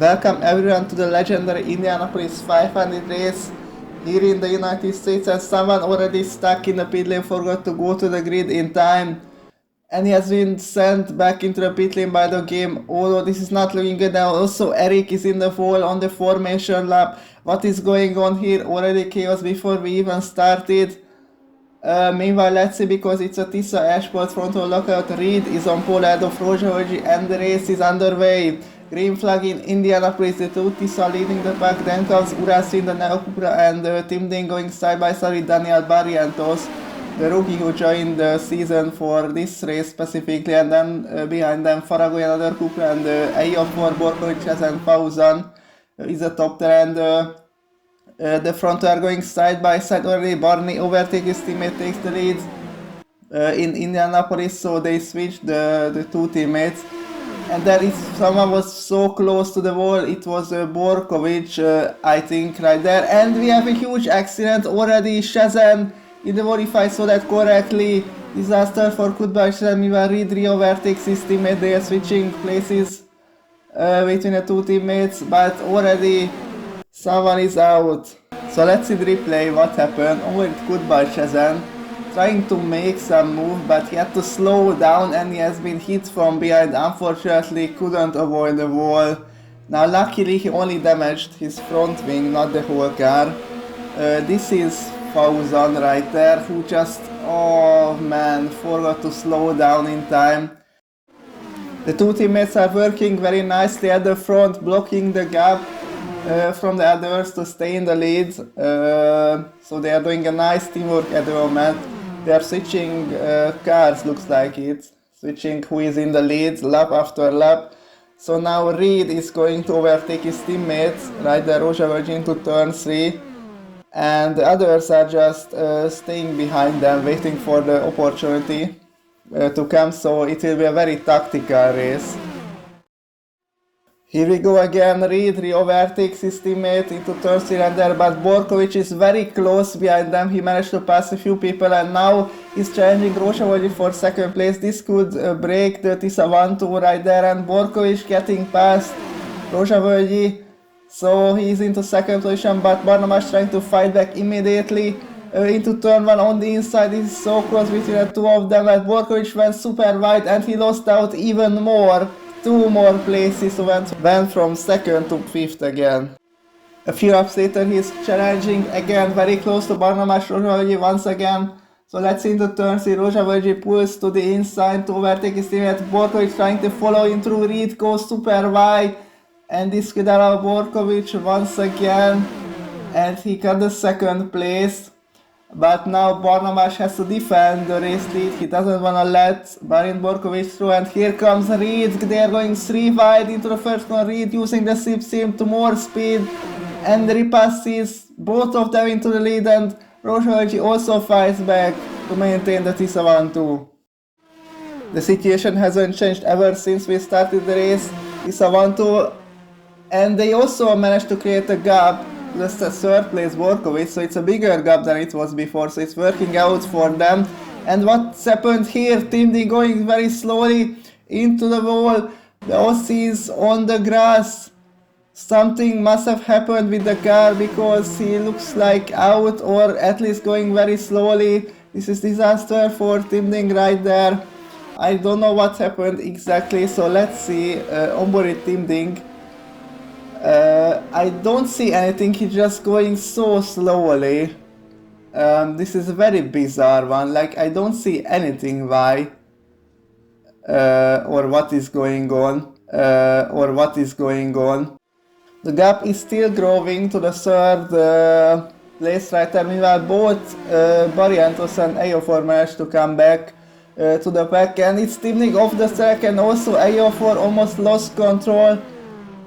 Welcome everyone to the legendary Indianapolis 500 race here in the United States, and someone already stuck in the pit lane forgot to go to the grid in time, and he has been sent back into the pit lane by the game. Although this is not looking good now. Also Eric is in the fall on the formation lap. What is going on here? Already chaos before we even started. Meanwhile, let's see, because it's a Tissa Ashport frontal lockout. Reed is on pole ahead of Rozsavölgyi and the race is underway. Green flag in Indianapolis, the two Tissa leading the pack. Then comes Urasi in the Neo Cupra and Tim Dean going side by side with Daniel Barrientos, the rookie who joined the season for this race specifically. And then behind them Faragoy another Cupra and Ejiofor, Borkovic and Fauzan is a top 10. And the front are going side by side already. Barney overtakes his teammate, takes the lead in Indianapolis, so they switched the two teammates. And there is someone was so close to the wall, it was Borkovic, I think, right there. And we have a huge accident already. Shazam in the wall, if I saw that correctly. Disaster for Goodbye Shazam. Meanwhile, Reed overtakes his teammate. They are switching places between the two teammates, but already someone is out. So let's see the replay, what happened. Oh, it Goodbye Shazam trying to make some move, but he had to slow down and he has been hit from behind. Unfortunately, couldn't avoid the wall. Now luckily he only damaged his front wing, not the whole car. This is Fauzan right there, who just, oh man, forgot to slow down in time. The two teammates are working very nicely at the front, blocking the gap from the others to stay in the lead. So they are doing a nice teamwork at the moment. They are switching cars, looks like it. Switching who is in the lead lap after lap. So now Reed is going to overtake his teammates right there, Rozsavölgyi into turn 3. And the others are just staying behind them, waiting for the opportunity to come. So it will be a very tactical race. Here we go again. Reed overtakes his teammate into turn 3 and there, but Borkovic is very close behind them. He managed to pass a few people and now he's challenging Rozsavölgyi for second place. This could break the Tissa 1-2 right there, and Borkovic getting past Rozsavölgyi. So he's into second position, but Barnabas trying to fight back immediately into turn 1 on the inside. This is so close between the two of them, and Borkovic went super wide and he lost out even more. 2 more places, so went from 2nd to 5th again. A few laps later he's challenging again, very close to Barnabas Rozsavölgyi once again. So let's see in the turn 3, Rozsavölgyi pulls to the inside to overtake his teammate. Borkovic trying to follow him through. Reed goes super wide and this could allow Borkovic once again, and he got the 2nd place. But now Barnabas has to defend the race lead. He doesn't want to let Barin Borkovic through, and here comes Reed. They are going 3 wide into the first one. Reed using the SIP sim to more speed and repasses both of them into the lead, and Rozsavölgyi also fights back to maintain the Tissa 1-2. The situation hasn't changed ever since we started the race. Tissa 1-2, and they also managed to create a gap. Just the 3rd place Borkovic, so it's a bigger gap than it was before, so it's working out for them. And what's happened here? Tim Dean going very slowly into the wall. The Aussies on the grass. Something must have happened with the car, because he looks like out, or at least going very slowly. This is disaster for Tim Dean right there. I don't know what happened exactly, so let's see. Onboard Tim Dean. I don't see anything, he's just going so slowly. This is a very bizarre one, like I don't see anything why or what is going on. The gap is still growing to the 3rd place right there. Meanwhile both Barrientos and Ejiofor managed to come back to the pack, and it's Tim Dean off the track, and also Ejiofor almost lost control.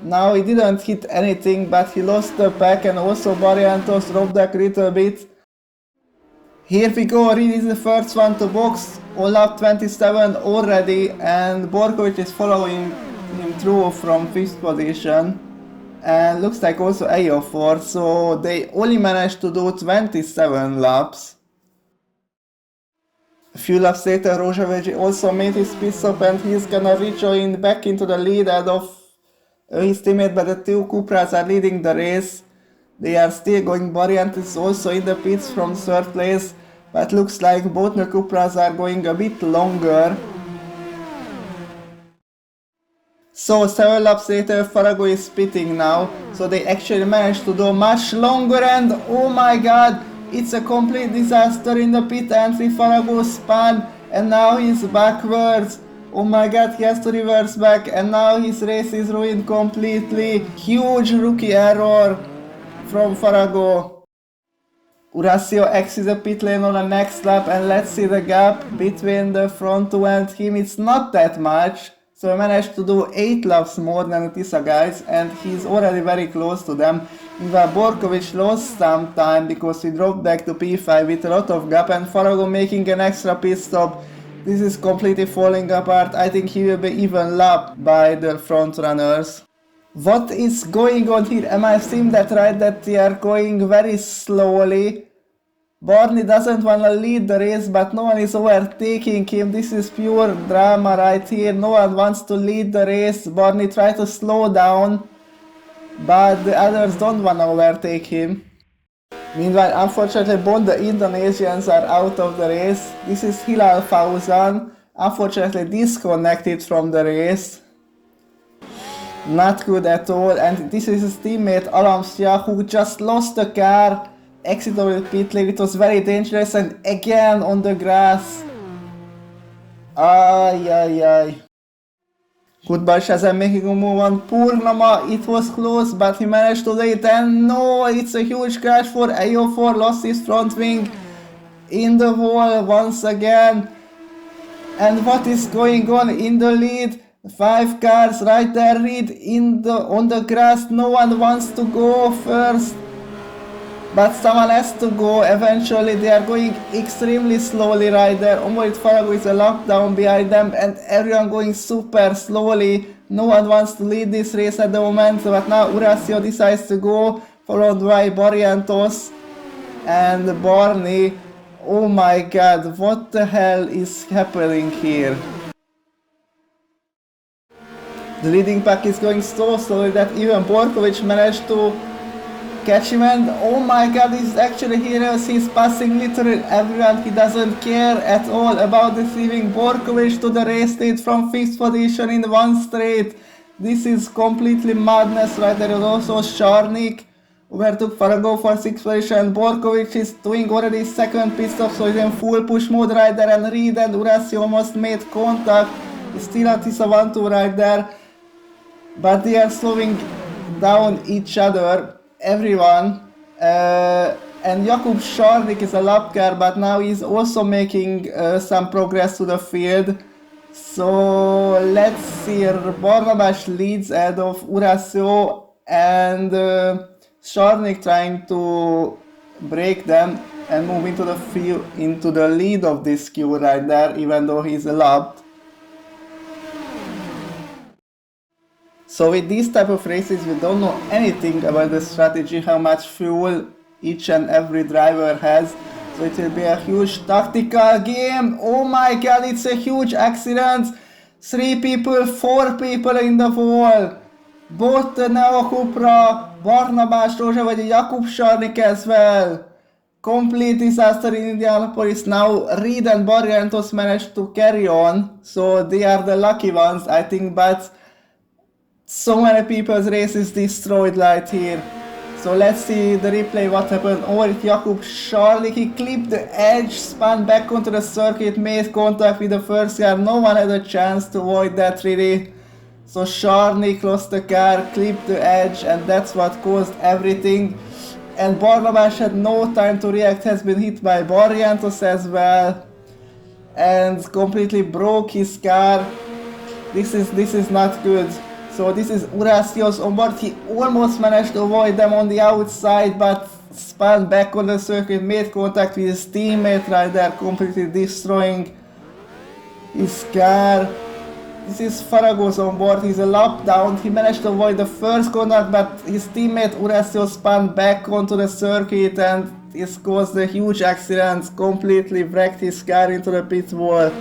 Now he didn't hit anything, but he lost the pack, and also Barrientos dropped back a little bit. Here we go, Reed is the first one to box, all up 27 already, and Borkovic is following him through from 5th position. And looks like also Ejiofor, so they only managed to do 27 laps. A few laps later, Rozsavölgyi also made his pit stop, and he's gonna rejoin back into the lead ahead of His teammate, but the two Cupras are leading the race. They are still going. Variant is also in the pits from 3rd place, but looks like both the Cupras are going a bit longer. So 7 laps later, Farrago is pitting now, so they actually managed to do much longer, and oh my god, it's a complete disaster in the pit entry. Farrago spun, and now he's backwards. Oh my god, he has to reverse back, and now his race is ruined completely. Huge rookie error from Farrago. Horacio exits the pit lane on the next lap, and let's see the gap between the front two and him. It's not that much. So I managed to do 8 laps more than the Tisa guys, and he's already very close to them. Meanwhile, Borkovic lost some time because he dropped back to P5 with a lot of gap, and Farrago making an extra pit stop. This is completely falling apart. I think he will be even lapped by the front runners. What is going on here? Am I seeing that right, that they are going very slowly? Barney doesn't want to lead the race, but no one is overtaking him. This is pure drama right here. No one wants to lead the race. Barney tried to slow down, but the others don't want to overtake him. Meanwhile, unfortunately, both the Indonesians are out of the race. This is Hilal Fauzan, unfortunately disconnected from the race. Not good at all. And this is his teammate Alam Shah, who just lost the car. Exit over the pit lane. It was very dangerous, and again on the grass. Ay. Goodbye Shazam making a move on Purnama. It was close, but he managed to do it, and no, it's a huge crash for AO4. Lost his front wing in the wall once again. And what is going on in the lead? 5 cars right there, Reed on the grass. No one wants to go first, but someone has to go eventually. They are going extremely slowly right there. Omorit Farrago is a lap down behind them, and everyone going super slowly. No one wants to lead this race at the moment, but now Horacio decides to go, followed by Barrientos and Barney. Oh my god, what the hell is happening here? The leading pack is going so slowly that even Borkovic managed to catch him, and oh my god, he's actually here. He's passing literally everyone. He doesn't care at all about deceiving Borkovic to the race lead from 5th position in one straight. This is completely madness right there. And also Sharnik overtook Farrago for 6th position, and Borkovic is doing already 2nd pit stop, so he's in full push mode right there, and Reed and Horacio almost made contact. Still at Tisa 1-2 right there, but they are slowing down each other. Everyone, and Jakub Sharnik is a lap car, but now he's also making some progress to the field. So let's see, Barnabas leads ahead of Horacio, and Sharnik trying to break them and move into the field, into the lead of this queue right there, even though he's lapped. So with these type of races, we don't know anything about the strategy, how much fuel each and every driver has. So it will be a huge tactical game. Oh my god, it's a huge accident. 3 people, 4 people in the wall. Both the Neo Cupra, Barnabas Rózsa, vagy Jakub Sharnik as well. Complete disaster in Indianapolis. Now Reed and Barrientos managed to carry on. So they are the lucky ones, I think, but so many people's race is destroyed right here. So let's see the replay what happened. Over it, Jakub Sharnik, he clipped the edge, spun back onto the circuit, made contact with the first car. No one had a chance to avoid that really. So Sharnik lost the car, clipped the edge, and that's what caused everything. And Barnabas had no time to react, has been hit by Barrientos as well, and completely broke his car. This is not good. So this is Horacio's onboard. He almost managed to avoid them on the outside, but spun back on the circuit, made contact with his teammate right there, completely destroying his car. This is Farrago's onboard. He's a lap down. He managed to avoid the first contact, but his teammate Horacio spun back onto the circuit, and this caused a huge accident, completely wrecked his car into the pit wall.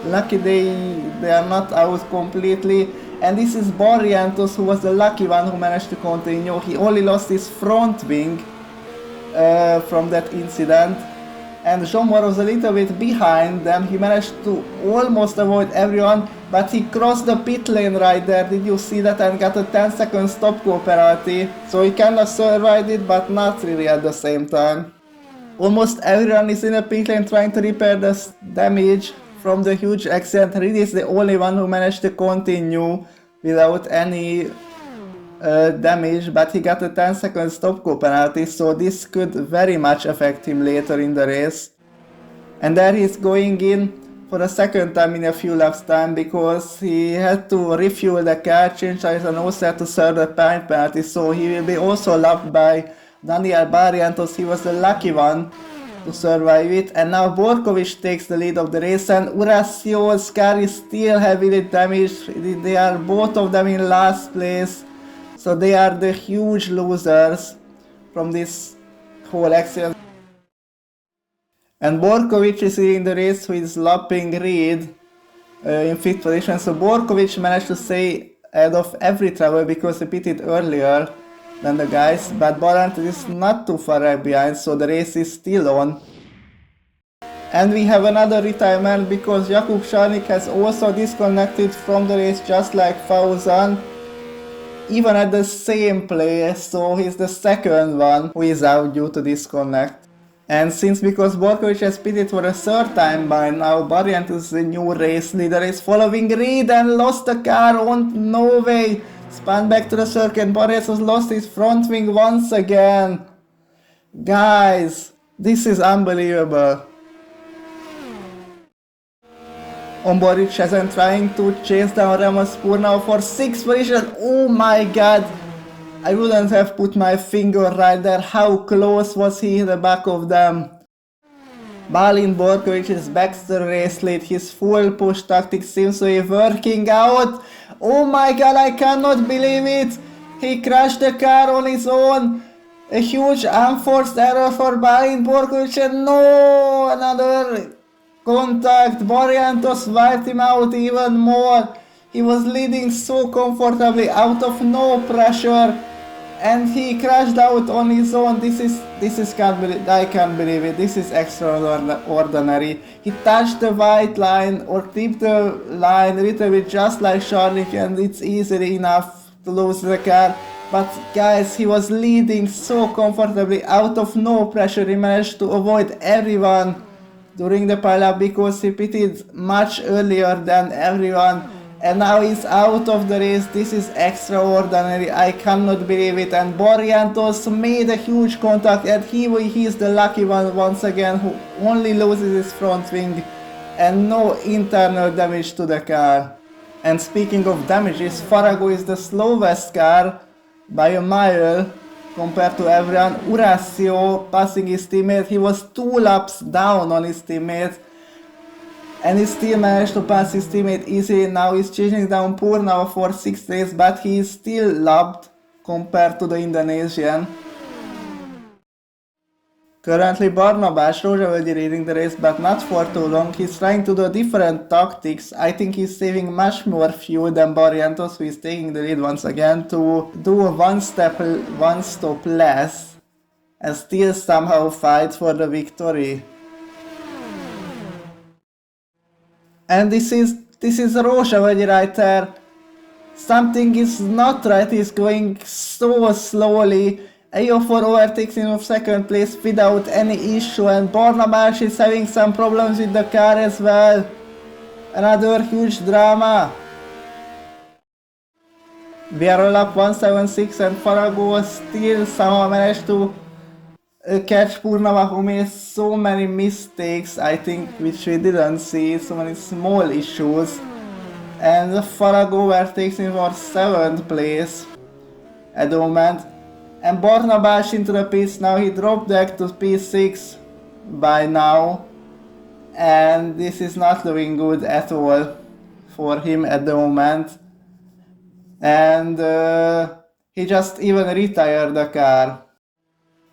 Lucky they are not out completely. And this is Barrientos, who was the lucky one who managed to continue. He only lost his front wing from that incident. And Jean was a little bit behind them. He managed to almost avoid everyone, but he crossed the pit lane right there. Did you see that? And got a 10-second stop-go penalty. So he kind of survived it, but not really at the same time. Almost everyone is in a pit lane trying to repair the damage from the huge accident. Reed is the only one who managed to continue without any damage, but he got a 10-second stop-go penalty, so this could very much affect him later in the race. And there he's going in for the second time in a few laps time, because he had to refuel the car, change tires, and also had to serve the paint penalty, so he will be also lapped by Daniel Barrientos. He was the lucky one to survive it. And now Borkovic takes the lead of the race, and Uracio's car is still heavily damaged. They are both of them in last place. So they are the huge losers from this whole accident. And Borkovic is in the race, who is lapping Reed in 5th position. So Borkovic managed to stay ahead of every travel because he pitted earlier than the guys. But Barrientos is not too far behind, so the race is still on. And we have another retirement because Jakub Szarnik has also disconnected from the race, just like Fauzan. Even at the same place, so he's the second one who is out due to disconnect. And because Borkovic has pitted for a third time by now, Barrientos is the new race leader, is following Reed and lost the car on no way. Spun back to the circuit. Barrientos lost his front wing once again. Guys, this is unbelievable. Omboric hasn't trying to chase down Ramaspur now for 6th position. Oh my god, I wouldn't have put my finger right there. How close was he in the back of them? Balin Borkovic is back to the race lead. His full push tactic seems to be working out. Oh my god, I cannot believe it. He crashed the car on his own. A huge unforced error for Balin Borkovic, and no, another contact. Barrientos wiped him out even more. He was leading so comfortably out of no pressure, and he crashed out on his own. This is I can't believe it. This is extraordinary. He touched the white line or tipped the line a little bit, just like Szarnik, and it's easily enough to lose the car. But guys, he was leading so comfortably out of no pressure. He managed to avoid everyone during the pileup because he pitted much earlier than everyone, and now he's out of the race. This is extraordinary. I cannot believe it. And Barrientos made a huge contact, and he is the lucky one once again, who only loses his front wing and no internal damage to the car. And speaking of damages, Farago is the slowest car by a mile compared to everyone. Uracio passing his teammate. He was 2 laps down on his teammate, and he still managed to pass his teammate easily. Now he's chasing down Purnava for 6th race, but he is still lapped compared to the Indonesian. Currently Barnabás Rozsavölgyi leading the race, but not for too long. He's trying to do different tactics. I think he's saving much more fuel than Barrientos, who is taking the lead once again, to do a one stop less and still somehow fight for the victory. And this is Rozsavölgyi right there. Something is not right. He's going so slowly. AO4 overtakes him of 2nd place without any issue, and Barnabás is having some problems with the car as well. Another huge drama. We are on lap 176, and Farago still somehow managed to catch Purnava, who made so many mistakes, I think, which we didn't see, so many small issues. And Farago overtakes him for 7th place at the moment. And Barnabás into the pits. Now he dropped back to P6 by now, and this is not looking good at all for him at the moment. And he just even retired the car.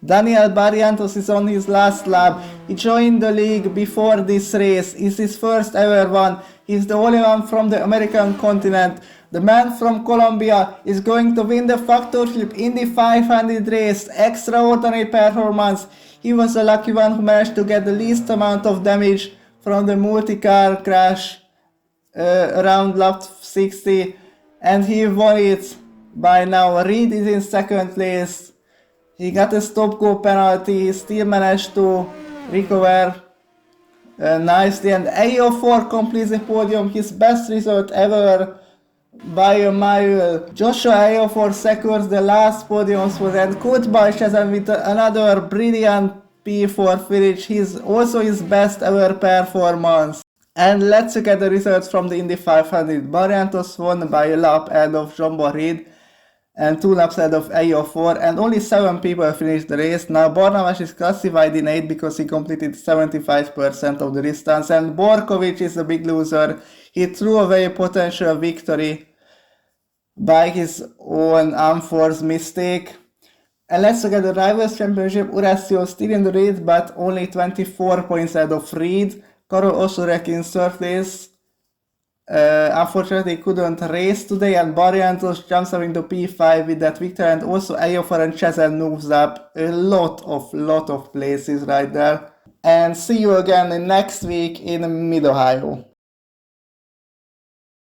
Daniel Barrientos is on his last lap. He joined the league before this race. It's his first ever one. He's the only one from the American continent. The man from Colombia is going to win the FactorFlip Indy 500 race. Extraordinary performance. He was the lucky one who managed to get the least amount of damage from the multi-car crash around lap 60, and he won it by now. Reed is in second place. He got a stop-go penalty. He still managed to recover nicely, and AO4 completes the podium, his best result ever by a mile. Joshua AO4 secures the last podium spot, and Coach Balshazan with another brilliant P4 finish. He's also his best ever performance. And let's look at the results from the Indy 500. Barrientos won by a lap ahead of Jumbo Reed and 2 laps ahead of AO4, and only 7 people finished the race. Now Barnabas is classified in 8 because he completed 75% of the distance, and Borkovic is a big loser. He threw away a potential victory by his own unforced mistake. And let's look at the Drivers' Championship. Urecio still in the race, but only 24 points ahead of Reed. Karol Osorek in third place. Unfortunately couldn't race today, and Barrientos jumps up into P5 with that victory, and also Ayofor and Chazelle moves up a lot of places right there. And see you again next week in Mid-Ohio.